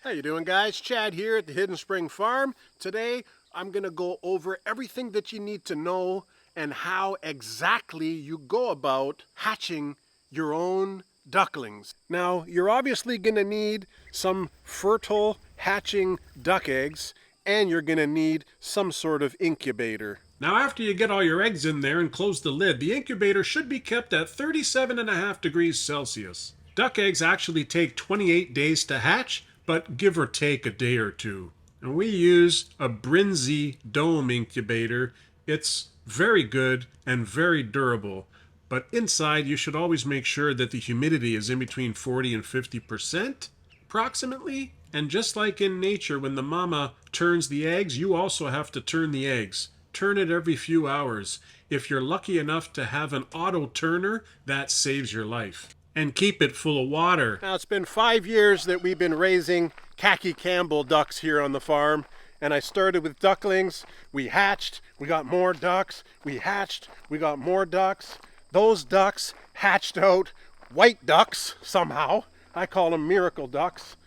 How you doing, guys? Chad here at the Hidden Spring Farm. Today I'm going to go over everything that you need to know and how exactly you go about hatching your own ducklings. Now, you're obviously going to need some fertile hatching duck eggs, and you're going to need some sort of incubator. Now, after you get all your eggs in there and close the lid, the incubator should be kept at 37.5 degrees Celsius. Duck eggs actually take 28 days to hatch, but give or take a day or two. And we use a Brinzy dome incubator. It's very good and very durable. But inside, you should always make sure that the humidity is in between 40 and 50% approximately. And just like in nature, when the mama turns the eggs, you also have to turn the eggs. Turn it every few hours. If you're lucky enough to have an auto turner, that saves your life. And keep it full of water. Now, it's been 5 years that we've been raising khaki Campbell ducks here on the farm. And I started with ducklings. We hatched, we got more ducks. We hatched, we got more ducks. Those ducks hatched out white ducks somehow. I call them miracle ducks.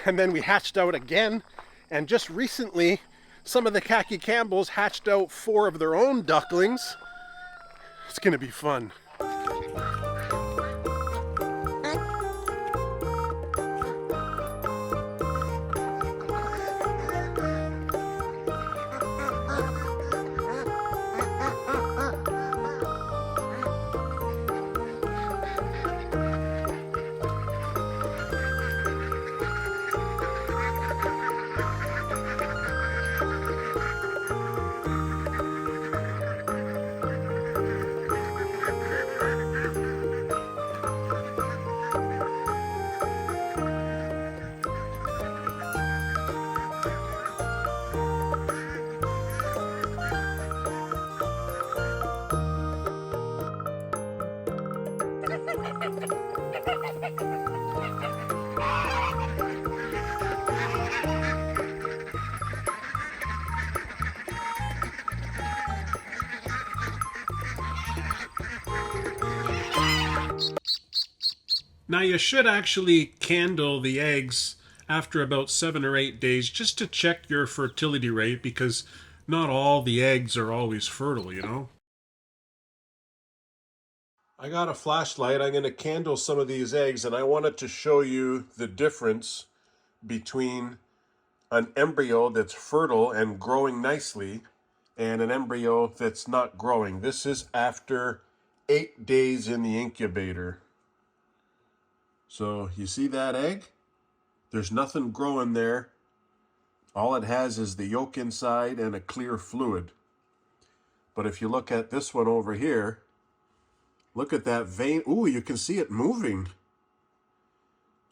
And then we hatched out again. And just recently, some of the khaki Campbells hatched out 4 of their own ducklings. It's gonna be fun. Now, you should actually candle the eggs after about 7 or 8 days just to check your fertility rate, because not all the eggs are always fertile, you know? I got a flashlight. I'm going to candle some of these eggs, and I wanted to show you the difference between an embryo that's fertile and growing nicely and an embryo that's not growing. This is after 8 days in the incubator. So you see that egg? There's nothing growing there. All it has is the yolk inside and a clear fluid. But if you look at this one over here, look at that vein. Ooh, you can see it moving.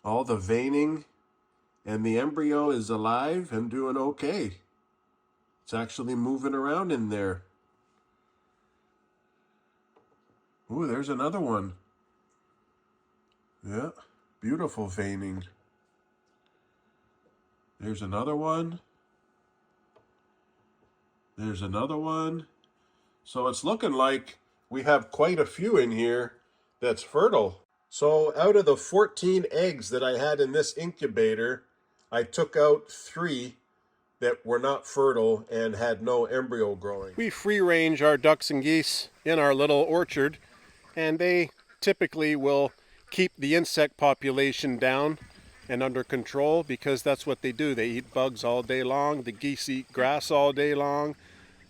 All the veining, and the embryo is alive and doing okay. It's actually moving around in there. Ooh, there's another one. Yeah, beautiful veining. There's another one. There's another one. So it's looking like we have quite a few in here that's fertile. So out of the 14 eggs that I had in this incubator, I took out 3 that were not fertile and had no embryo growing. We free range our ducks and geese in our little orchard, and they typically will keep the insect population down and under control, because that's what they do. They eat bugs all day long, the geese eat grass all day long,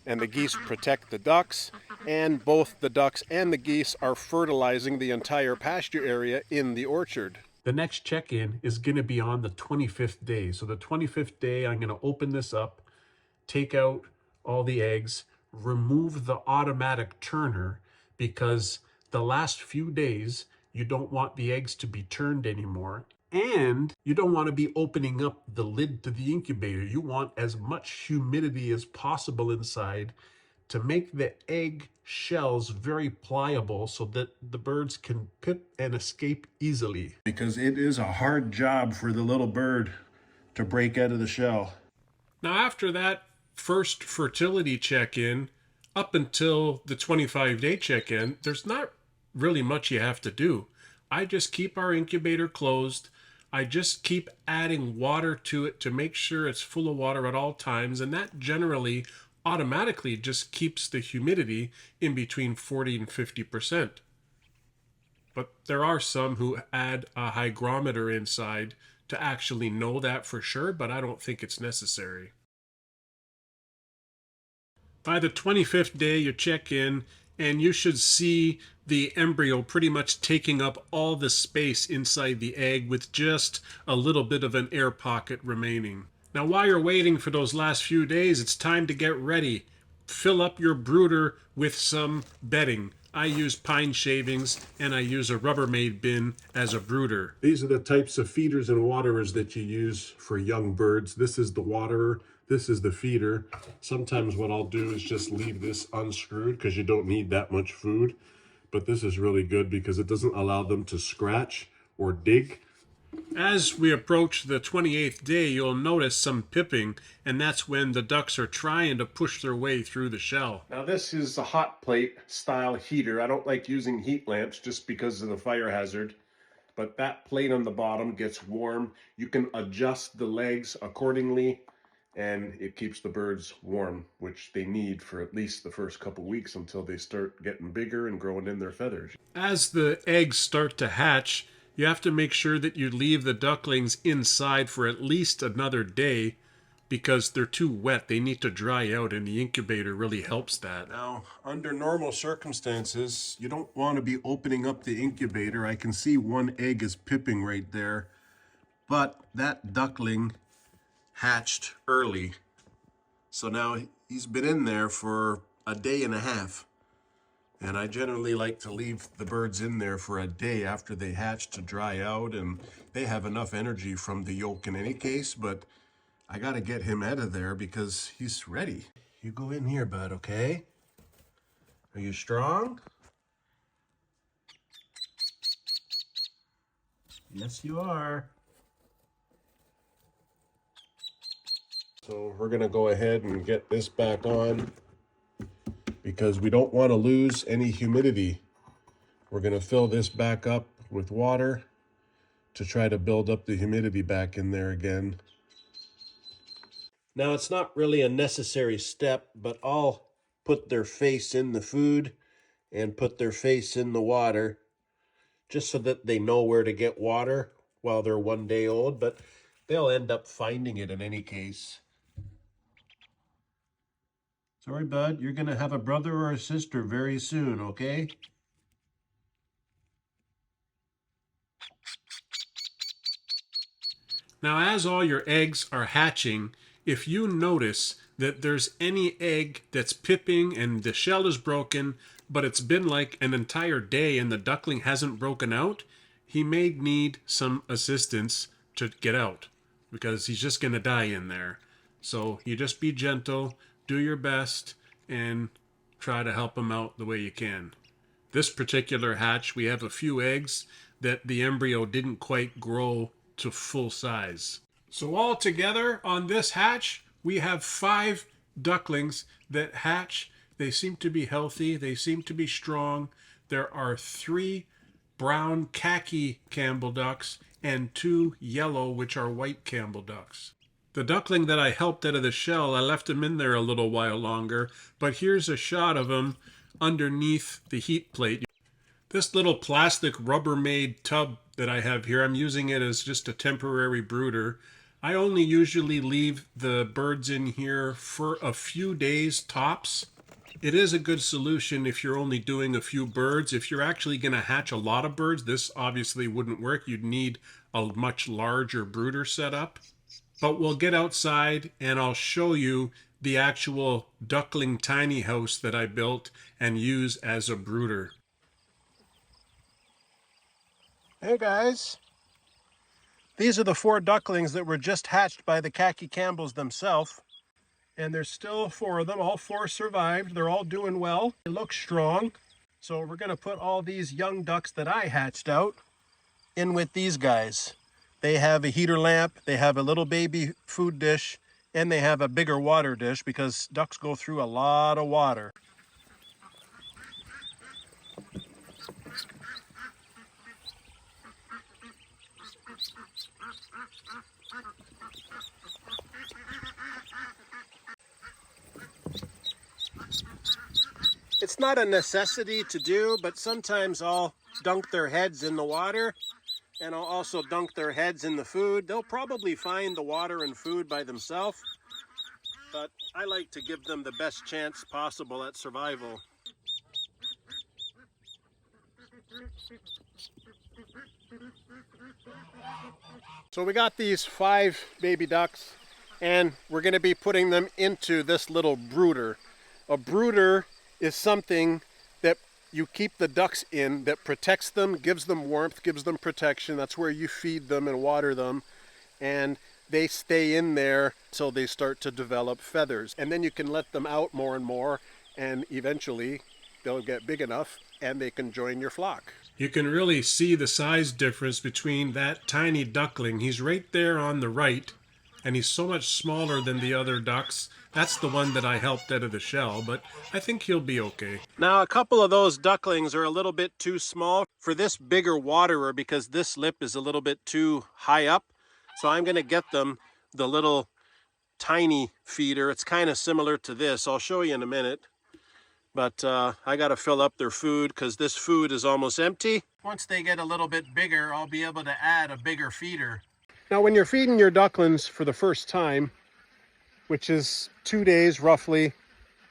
and the geese protect the ducks, and both the ducks and the geese are fertilizing the entire pasture area in the orchard. The next check-in is going to be on the 25th day. So the 25th day, I'm going to open this up, take out all the eggs, remove the automatic turner, because the last few days, you don't want the eggs to be turned anymore. And you don't want to be opening up the lid to the incubator. You want as much humidity as possible inside to make the egg shells very pliable so that the birds can pip and escape easily. Because it is a hard job for the little bird to break out of the shell. Now, after that first fertility check-in, up until the 25-day check-in, there's not really much you have to do. I just keep our incubator closed. I just keep adding water to it to make sure it's full of water at all times, and that generally automatically just keeps the humidity in between 40 and 50%. But there are some who add a hygrometer inside to actually know that for sure, but I don't think it's necessary. By the 25th day, you check in and you should see the embryo pretty much taking up all the space inside the egg with just a little bit of an air pocket remaining. Now, while you're waiting for those last few days, it's time to get ready. Fill up your brooder with some bedding. I use pine shavings and I use a Rubbermaid bin as a brooder. These are the types of feeders and waterers that you use for young birds. This is the waterer, this is the feeder. Sometimes what I'll do is just leave this unscrewed because you don't need that much food. But this is really good because it doesn't allow them to scratch or dig. As we approach the 28th day, you'll notice some pipping, and that's when the ducks are trying to push their way through the shell. Now this is a hot plate style heater. I don't like using heat lamps just because of the fire hazard, but that plate on the bottom gets warm. You can adjust the legs accordingly, and it keeps the birds warm, which they need for at least the first couple weeks until they start getting bigger and growing in their feathers. As the eggs start to hatch, you have to make sure that you leave the ducklings inside for at least another day because they're too wet. They need to dry out, and the incubator really helps that. Now, under normal circumstances, you don't want to be opening up the incubator. I can see one egg is pipping right there, but that duckling hatched early. So now he's been in there for a day and a half. And I generally like to leave the birds in there for a day after they hatch to dry out, and they have enough energy from the yolk in any case, but I gotta get him out of there because he's ready. You go in here, bud, okay? Are you strong? Yes, you are. So we're gonna go ahead and get this back on because we don't want to lose any humidity. We're going to fill this back up with water to try to build up the humidity back in there again. Now, it's not really a necessary step, but I'll put their face in the food and put their face in the water just so that they know where to get water while they're 1 day old, but they'll end up finding it in any case. Sorry, bud, you're going to have a brother or a sister very soon, okay? Now, as all your eggs are hatching, if you notice that there's any egg that's pipping and the shell is broken, but it's been like an entire day and the duckling hasn't broken out, he may need some assistance to get out because he's just going to die in there. So you just be gentle, do your best, and try to help him out the way you can. This particular hatch, we have a few eggs that the embryo didn't quite grow to full size. So all together on this hatch, we have 5 ducklings that hatch. They seem to be healthy. They seem to be strong. There are 3 brown khaki Campbell ducks and 2 yellow, which are white Campbell ducks. The duckling that I helped out of the shell, I left him in there a little while longer, but here's a shot of him underneath the heat plate. This little plastic Rubbermaid tub that I have here, I'm using it as just a temporary brooder. I only usually leave the birds in here for a few days tops. It is a good solution if you're only doing a few birds. If you're actually going to hatch a lot of birds, this obviously wouldn't work. You'd need a much larger brooder setup. But we'll get outside and I'll show you the actual duckling tiny house that I built and use as a brooder. Hey guys, these are the 4 ducklings that were just hatched by the khaki Campbells themselves. And there's still 4 of them. All 4 survived. They're all doing well. They look strong. So we're going to put all these young ducks that I hatched out in with these guys. They have a heater lamp, they have a little baby food dish, and they have a bigger water dish because ducks go through a lot of water. It's not a necessity to do, but sometimes I'll dunk their heads in the water, and I'll also dunk their heads in the food. They'll probably find the water and food by themselves, but I like to give them the best chance possible at survival. So we got these 5 baby ducks, and we're going to be putting them into this little brooder. A brooder is something that you keep the ducks in that protects them, gives them warmth, gives them protection. That's where you feed them and water them, and they stay in there until they start to develop feathers. And then you can let them out more and more, and eventually they'll get big enough and they can join your flock. You can really see the size difference between that tiny duckling. He's right there on the right, and he's so much smaller than the other ducks. That's the one that I helped out of the shell, but I think he'll be okay. Now, a couple of those ducklings are a little bit too small for this bigger waterer because this lip is a little bit too high up. So I'm going to get them the little tiny feeder. It's kind of similar to this. I'll show you in a minute. But I got to fill up their food because this food is almost empty. Once they get a little bit bigger, I'll be able to add a bigger feeder. Now, when you're feeding your ducklings for the first time, which is 2 days roughly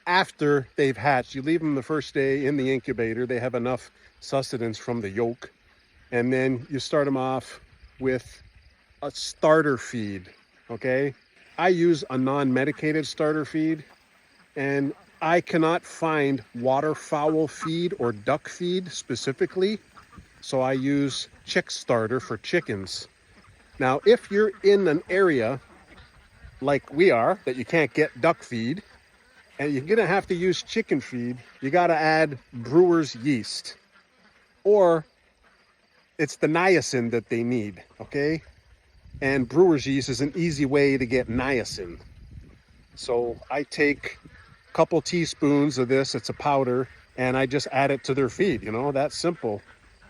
after they've hatched, you leave them the first day in the incubator. They have enough sustenance from the yolk. And then you start them off with a starter feed, okay? I use a non-medicated starter feed, and I cannot find waterfowl feed or duck feed specifically, so I use chick starter for chickens. Now, if you're in an area like we are, that you can't get duck feed, and you're gonna have to use chicken feed, you gotta add brewer's yeast. Or it's the niacin that they need, okay? And brewer's yeast is an easy way to get niacin. So I take a couple teaspoons of this, it's a powder, and I just add it to their feed, you know, that's simple.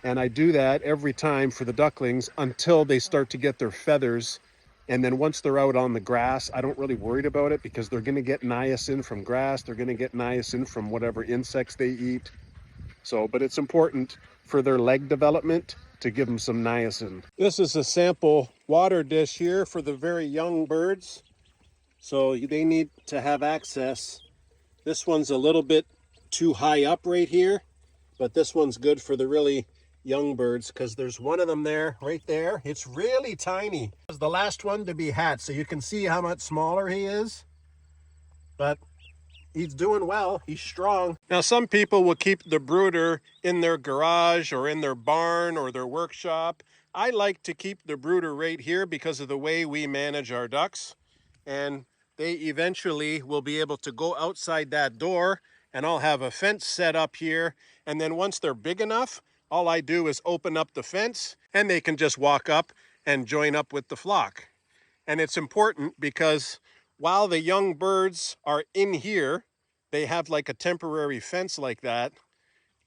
And I do that every time for the ducklings until they start to get their feathers. And then once they're out on the grass, I don't really worry about it because they're gonna get niacin from grass, they're gonna get niacin from whatever insects they eat. So, but it's important for their leg development to give them some niacin. This is a sample water dish here for the very young birds. So they need to have access. This one's a little bit too high up right here, but this one's good for the really young birds because there's one of them there, right there. It's really tiny. It's the last one to be hatched, so you can see how much smaller he is. But he's doing well, he's strong. Now, some people will keep the brooder in their garage or in their barn or their workshop. I like to keep the brooder right here because of the way we manage our ducks. And they eventually will be able to go outside that door, and I'll have a fence set up here. And then once they're big enough, all I do is open up the fence and they can just walk up and join up with the flock. And it's important because while the young birds are in here, they have like a temporary fence like that.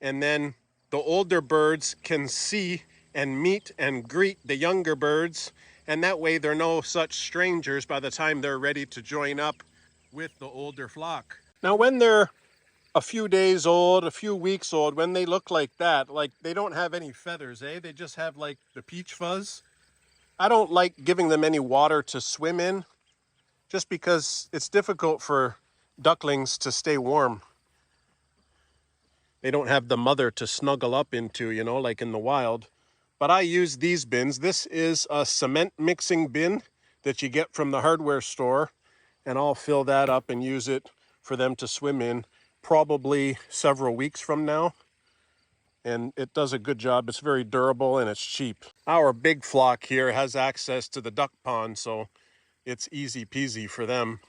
And then the older birds can see and meet and greet the younger birds. And that way they're no such strangers by the time they're ready to join up with the older flock. Now, when they're a few days old, a few weeks old, when they look like that, like they don't have any feathers, they just have like the peach fuzz. I don't like giving them any water to swim in, just because it's difficult for ducklings to stay warm. They don't have the mother to snuggle up into, you know, like in the wild. But I use these bins. This is a cement mixing bin that you get from the hardware store, and I'll fill that up and use it for them to swim in probably several weeks from now. And it does a good job. It's very durable and it's cheap. Our big flock here has access to the duck pond, so it's easy peasy for them.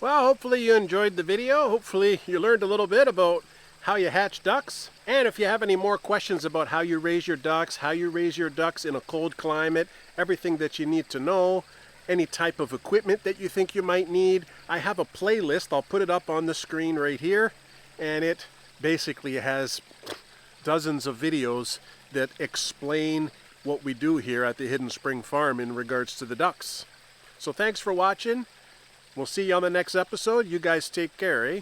Well, hopefully you enjoyed the video. Hopefully you learned a little bit about how you hatch ducks. And if you have any more questions about how you raise your ducks, how you raise your ducks in a cold climate, everything that you need to know, any type of equipment that you think you might need, I have a playlist. I'll put it up on the screen right here. And it basically has dozens of videos that explain what we do here at the Hidden Spring Farm in regards to the ducks. So thanks for watching. We'll see you on the next episode. You guys take care, eh?